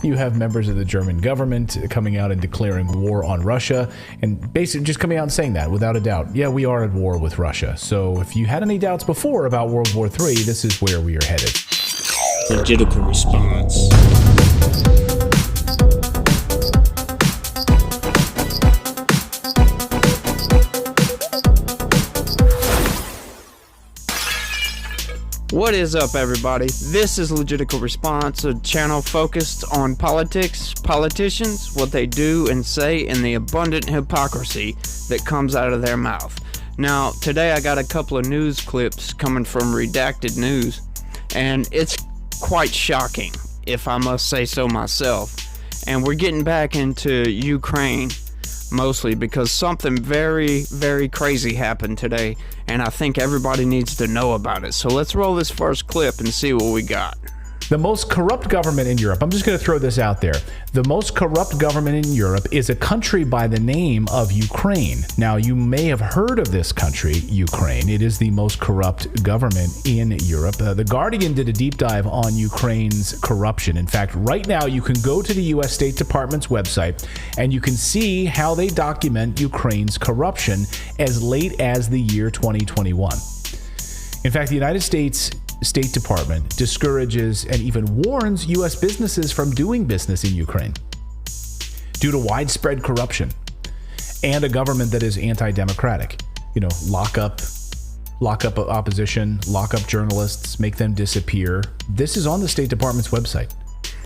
You have members of the German government coming out and declaring war on Russia, and basically just coming out and saying that without a doubt. Yeah, we are at war with Russia. So if you had any doubts before about World War III, this is where we are headed. Logical response. What is up, everybody? This is Logical Response, a channel focused on politics, politicians, what they do and say, and the abundant hypocrisy that comes out of their mouth. Now, today I got a couple of news clips coming from Redacted News, and it's quite shocking, if I must say so myself. And we're getting back into Ukraine, mostly because something very, very crazy happened today, and I think everybody needs to know about it. So let's roll this first clip and see what we got. The most corrupt government in Europe, I'm just going to throw this out there. The most corrupt government in Europe is a country by the name of Ukraine. Now, you may have heard of this country, Ukraine. It is the most corrupt government in Europe. The Guardian did a deep dive on Ukraine's corruption. In fact, right now, you can go to the U.S. State Department's website and you can see how they document Ukraine's corruption as late as the year 2021. In fact, the United States State Department discourages and even warns U.S. businesses from doing business in Ukraine due to widespread corruption and a government that is anti-democratic. You know, lock up opposition, lock up journalists, make them disappear. This is on the State Department's website.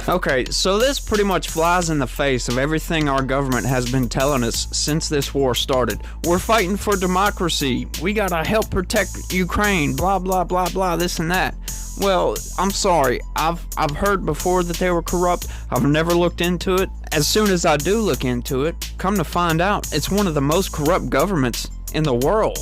Okay, so this pretty much flies in the face of everything our government has been telling us since this war started. We're fighting for democracy. We gotta help protect Ukraine, blah, blah, blah, blah, this and that. Well, I'm sorry. I've heard before that they were corrupt. I've never looked into it. As soon as I do look into it, come to find out, it's one of the most corrupt governments in the world.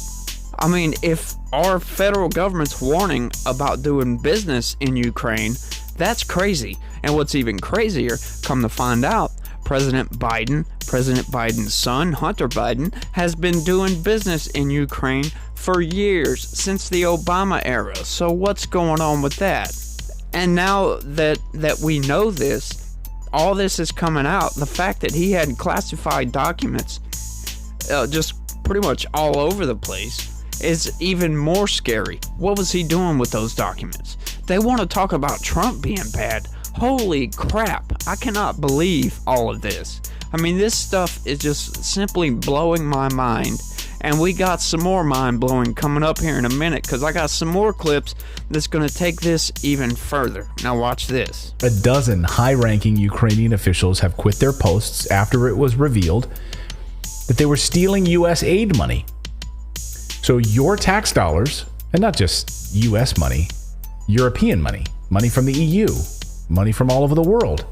I mean, if our federal government's warning about doing business in Ukraine, that's crazy. And what's even crazier, come to find out, President Biden's son, Hunter Biden, has been doing business in Ukraine for years, since the Obama era. So what's going on with that? And now that we know this, all this is coming out, the fact that he had classified documents just pretty much all over the place is even more scary. What was he doing with those documents? They want to talk about Trump being bad. Holy crap, I cannot believe all of this. I mean, this stuff is just simply blowing my mind. And we got some more mind-blowing coming up here in a minute, because I got some more clips that's going to take this even further. Now watch this. A dozen high-ranking Ukrainian officials have quit their posts after it was revealed that they were stealing U.S. aid money. So your tax dollars, and not just U.S. money, European money, money from the EU, money from all over the world,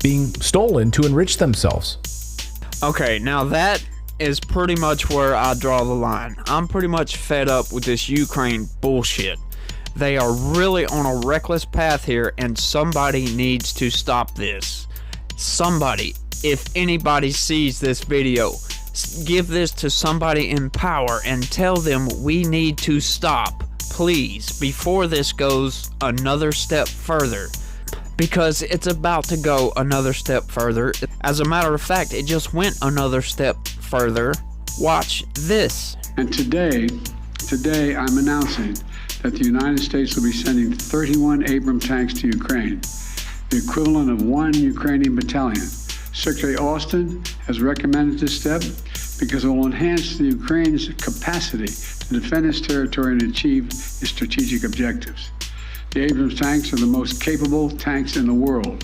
being stolen to enrich themselves. Okay, now that is pretty much where I draw the line. I'm pretty much fed up with this Ukraine bullshit. They are really on a reckless path here, and somebody needs to stop this. Somebody, if anybody sees this video, give this to somebody in power and tell them we need to stop, please, before this goes another step further. Because it's about to go another step further. As a matter of fact, it just went another step further. Watch this. And today I'm announcing that the United States will be sending 31 Abrams tanks to Ukraine, the equivalent of 1 Ukrainian battalion. Secretary Austin has recommended this step because it will enhance the Ukraine's capacity to defend its territory and achieve its strategic objectives. The Abrams tanks are the most capable tanks in the world.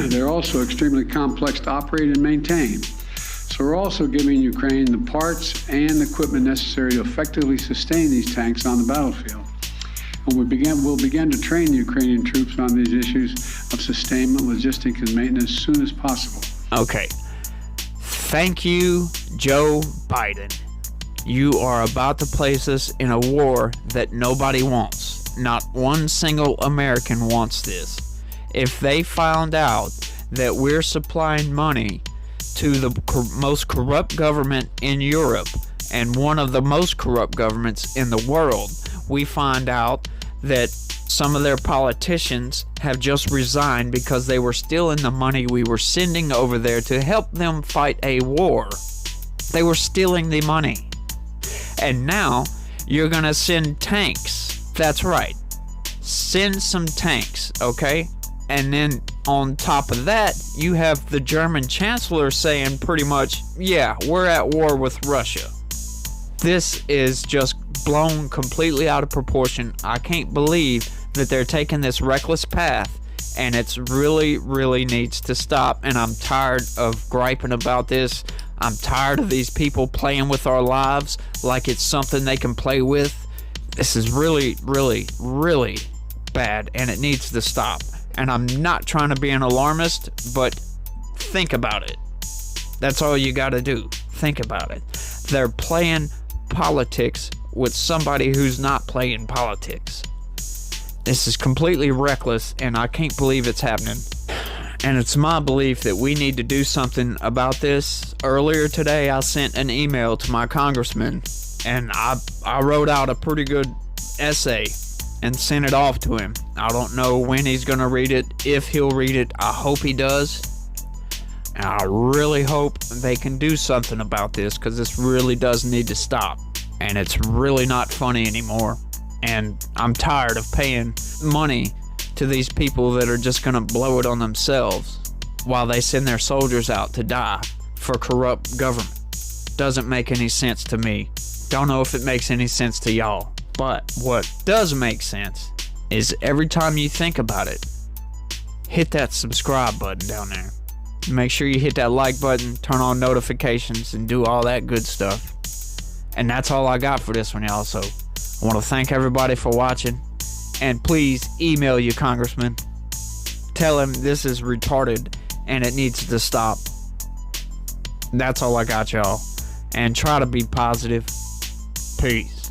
They're also extremely complex to operate and maintain. So we're also giving Ukraine the parts and equipment necessary to effectively sustain these tanks on the battlefield. And we'll begin to train the Ukrainian troops on these issues of sustainment, logistics, and maintenance as soon as possible. Okay. Thank you, Joe Biden. You are about to place us in a war that nobody wants. Not one single American wants this. If they found out that we're supplying money to the most corrupt government in Europe and one of the most corrupt governments in the world, we find out that Some of their politicians have just resigned because they were stealing the money we were sending over there to help them fight a war. They were stealing the money. And now you're gonna send tanks. That's right. Send some tanks, okay? And then on top of that, you have the German chancellor saying pretty much, yeah, we're at war with Russia. This is just blown completely out of proportion. I can't believe that they're taking this reckless path, and it's really needs to stop. And I'm tired of griping about this. I'm tired of these people playing with our lives like it's something they can play with. This is really bad, and it needs to stop. And I'm not trying to be an alarmist, but think about it. That's all you gotta do. Think about it. They're playing politics with somebody who's not playing politics. This is completely reckless, and I can't believe it's happening. And it's my belief that we need to do something about this. Earlier today, I sent an email to my congressman, and I wrote out a pretty good essay and sent it off to him. I don't know when he's going to read it, if he'll read it. I hope he does. And I really hope they can do something about this, because this really does need to stop. And it's really not funny anymore. And I'm tired of paying money to these people that are just going to blow it on themselves while they send their soldiers out to die for corrupt government. Doesn't make any sense to me. Don't know if it makes any sense to y'all. But what does make sense is every time you think about it, hit that subscribe button down there. Make sure you hit that like button, turn on notifications, and do all that good stuff. And that's all I got for this one, y'all. So I want to thank everybody for watching. And please email your congressman. Tell him this is retarded and it needs to stop. That's all I got, y'all. And try to be positive. Peace.